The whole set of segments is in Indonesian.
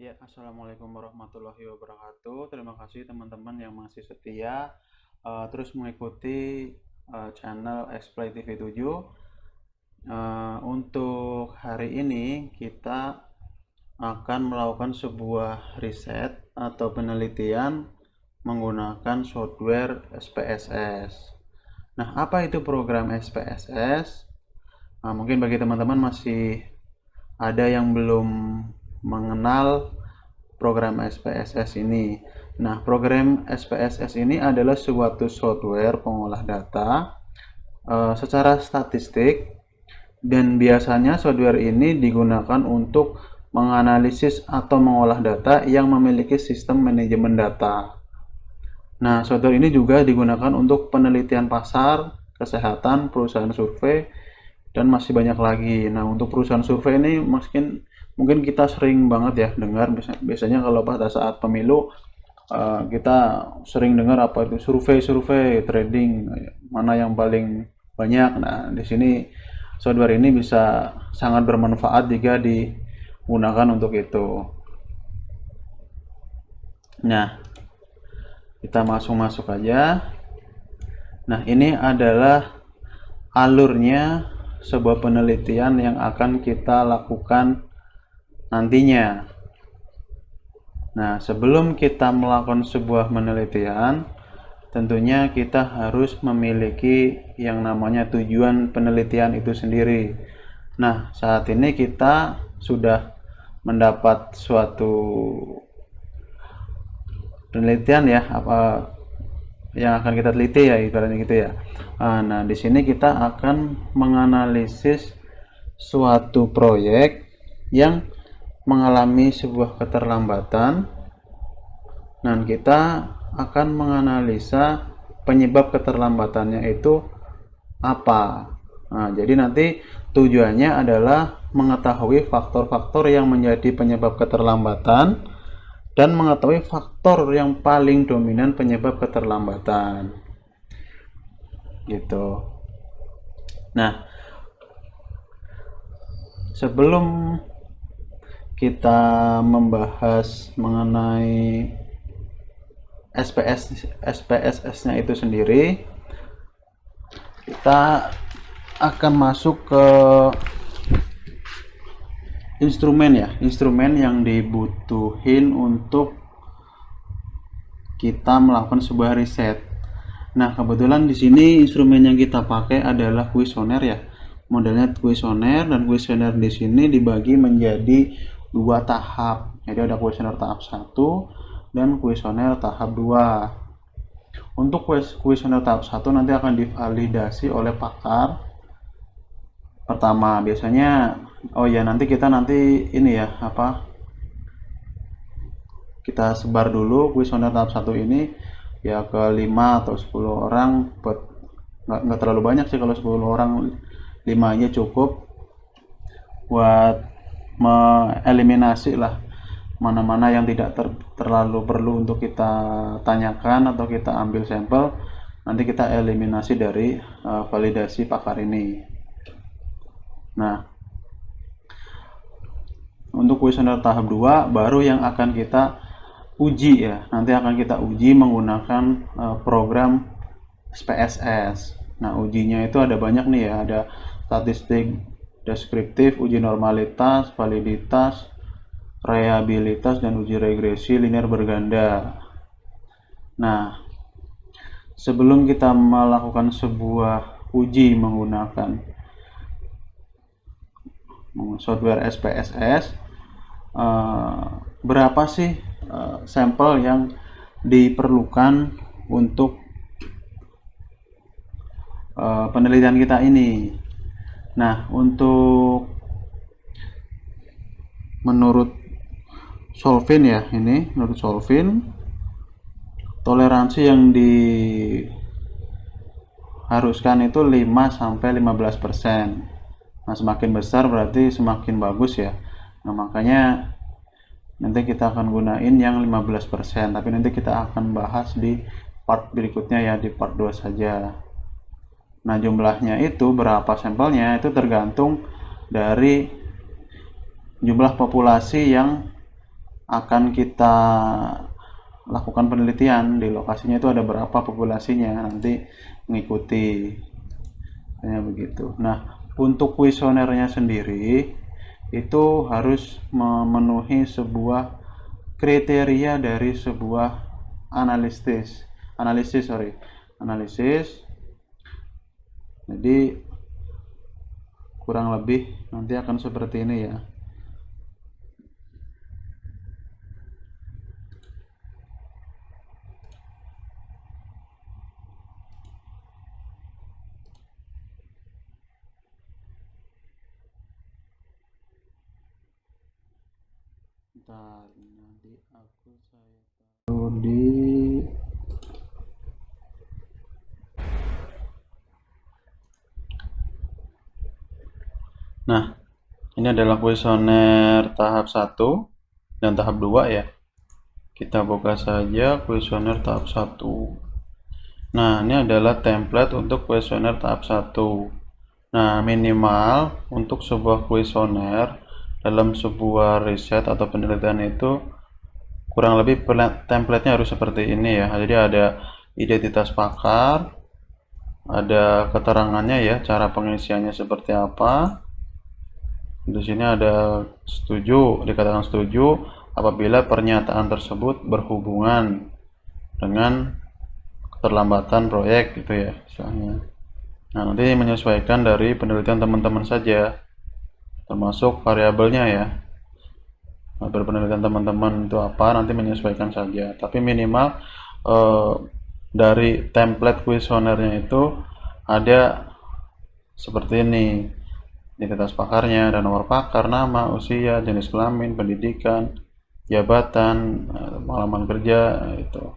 Ya, assalamualaikum warahmatullahi wabarakatuh. Terima kasih teman-teman yang masih setia terus mengikuti channel Explay TV 7. Untuk hari ini kita akan melakukan sebuah riset atau penelitian menggunakan software SPSS. Nah, apa itu program SPSS? Nah, mungkin bagi teman-teman masih ada yang belum mengenal program SPSS ini. Nah, program SPSS ini adalah suatu software pengolah data secara statistik, dan biasanya software ini digunakan untuk menganalisis atau mengolah data yang memiliki sistem manajemen data. Nah, software ini juga digunakan untuk penelitian pasar, kesehatan, perusahaan survei, dan masih banyak lagi. Nah, untuk perusahaan survei ini mungkin kita sering banget ya dengar, biasanya kalau pada saat pemilu kita sering dengar apa itu survei trading mana yang paling banyak. Nah, di sini software ini bisa sangat bermanfaat jika digunakan untuk itu. Nah, kita masuk aja. Nah, ini adalah alurnya sebuah penelitian yang akan kita lakukan nantinya. Nah, sebelum kita melakukan sebuah penelitian, tentunya kita harus memiliki yang namanya tujuan penelitian itu sendiri. Nah, saat ini kita sudah mendapat suatu penelitian ya, apa yang akan kita teliti ya, ibaratnya gitu ya. Nah, di sini kita akan menganalisis suatu proyek yang mengalami sebuah keterlambatan, dan kita akan menganalisa penyebab keterlambatannya itu apa. Nah, jadi nanti tujuannya adalah mengetahui faktor-faktor yang menjadi penyebab keterlambatan dan mengetahui faktor yang paling dominan penyebab keterlambatan. Gitu. Nah, sebelum kita membahas mengenai SPSS-nya itu sendiri, kita akan masuk ke instrumen yang dibutuhin untuk kita melakukan sebuah riset. Nah, kebetulan di sini instrumen yang kita pakai adalah kuesioner ya. Modelnya kuesioner, dan kuesioner di sini dibagi menjadi dua tahap. Jadi ada kuesioner tahap 1 dan kuesioner tahap 2. Untuk kuesioner tahap 1 nanti akan divalidasi oleh pakar. Pertama, biasanya nanti ini ya, kita sebar dulu kuesioner tahap 1 ini ya ke 5 atau 10 orang, buat nggak terlalu banyak sih, kalau 10 orang 5 aja cukup buat mengeliminasi lah mana-mana yang tidak terlalu perlu untuk kita tanyakan atau kita ambil sampel. Nanti kita eliminasi dari validasi pakar ini. Nah, untuk kuesioner tahap 2 baru yang akan kita uji ya. Nanti akan kita uji menggunakan program SPSS. Nah, ujinya itu ada banyak nih ya. Ada statistik deskriptif, uji normalitas, validitas, reliabilitas, dan uji regresi linear berganda. Nah, sebelum kita melakukan sebuah uji menggunakan software SPSS, berapa sih sampel yang diperlukan untuk penelitian kita ini? Nah, menurut Solvin ya, ini menurut Solvin toleransi yang diharuskan itu 5-15%. Nah, semakin besar berarti semakin bagus ya. Nah, makanya nanti kita akan gunain yang 15%, tapi nanti kita akan bahas di part berikutnya ya, di part 2 saja. Nah, jumlahnya itu berapa sampelnya itu tergantung dari jumlah populasi yang akan kita lakukan penelitian di lokasinya itu ada berapa populasinya, nanti mengikuti kayak begitu. Nah, untuk kuesionernya sendiri itu harus memenuhi sebuah kriteria dari sebuah analisis. Jadi kurang lebih nanti akan seperti ini ya. Bentar, nanti saya taruh di Nah, ini adalah kuesioner tahap 1 dan tahap 2 ya. Kita buka saja kuesioner tahap 1. Nah, ini adalah template untuk kuesioner tahap 1. Nah, minimal untuk sebuah kuesioner dalam sebuah riset atau penelitian itu kurang lebih template-nya harus seperti ini ya. Jadi ada identitas pakar, ada keterangannya ya, cara pengisiannya seperti apa. Di sini ada setuju, dikatakan setuju apabila pernyataan tersebut berhubungan dengan keterlambatan proyek gitu ya, misalnya. Nah, nanti menyesuaikan dari penelitian teman-teman saja, termasuk variabelnya ya. Penelitian teman-teman itu apa, nanti menyesuaikan saja. Tapi minimal dari template kuesionernya itu ada seperti ini. Identitas pakarnya, dan nomor pakar, nama, usia, jenis kelamin, pendidikan, jabatan, pengalaman kerja, itu.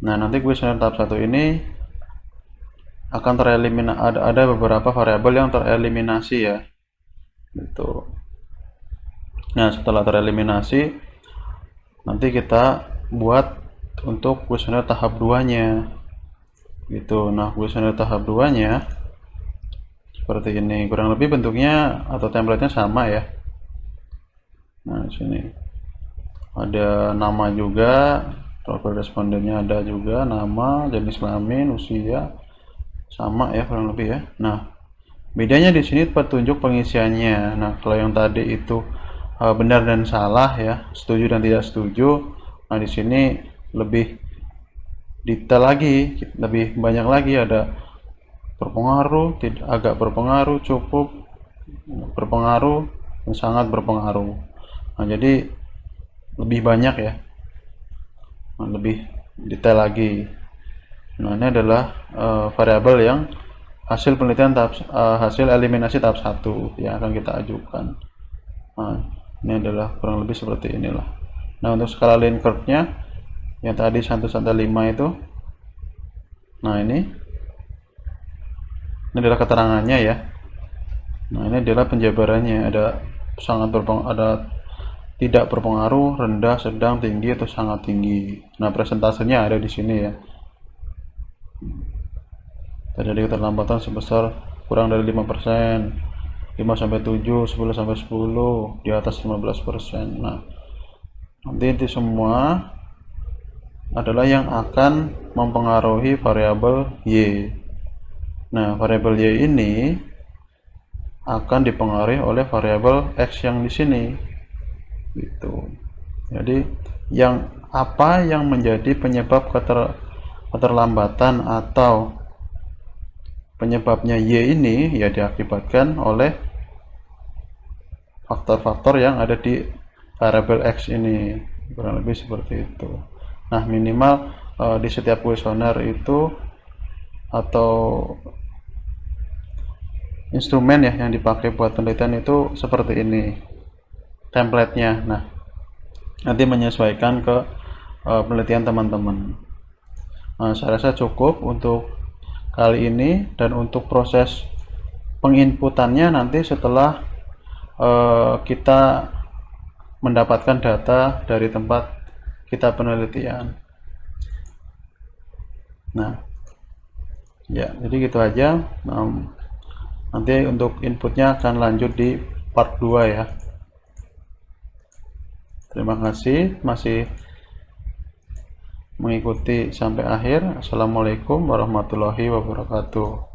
Nah, nanti kuesioner tahap 1 ini akan tereliminasi, ada beberapa variabel yang tereliminasi ya. Gitu. Nah, setelah tereliminasi, nanti kita buat untuk kuesioner tahap 2-nya. Gitu. Nah, kuesioner tahap 2-nya seperti ini, kurang lebih bentuknya atau template-nya sama ya. Nah, sini ada nama juga, profil respondennya ada juga, nama, jenis kelamin, usia, sama ya kurang lebih ya. Nah, bedanya di sini petunjuk pengisiannya. Nah, kalau yang tadi itu benar dan salah ya, setuju dan tidak setuju. Nah, di sini lebih detail lagi, lebih banyak lagi, ada berpengaruh, tidak, agak berpengaruh, cukup berpengaruh, dan sangat berpengaruh. Nah, jadi lebih banyak ya, lebih detail lagi. Nah, ini adalah variabel yang hasil penelitian hasil eliminasi tahap 1 yang akan kita ajukan. Nah, ini adalah kurang lebih seperti inilah. Nah, untuk skala Likert-nya yang tadi 1-5 itu, nah ini adalah keterangannya ya. Nah, ini adalah penjabarannya, ada sangat berpengaruh, ada tidak berpengaruh, rendah, sedang, tinggi, atau sangat tinggi. Nah, presentasenya ada di sini ya. Terjadi keterlambatan sebesar kurang dari 5%, 5-7, 10-10, di atas 15%. Nah, nanti itu semua adalah yang akan mempengaruhi variabel Y. Nah, variabel Y ini akan dipengaruhi oleh variabel X yang di sini. Gitu. Jadi, apa yang menjadi penyebab keterlambatan atau penyebabnya Y ini ya diakibatkan oleh faktor-faktor yang ada di variabel X ini, kurang lebih seperti itu. Nah, minimal di setiap kuesioner itu atau instrumen ya yang dipakai buat penelitian itu seperti ini template-nya. Nah, nanti menyesuaikan ke penelitian teman-teman. Nah, saya rasa cukup untuk kali ini, dan untuk proses penginputannya nanti setelah kita mendapatkan data dari tempat kita penelitian. Nah, ya jadi gitu aja. Nanti untuk inputnya akan lanjut di part 2 ya. Terima kasih masih mengikuti sampai akhir. Assalamualaikum warahmatullahi wabarakatuh.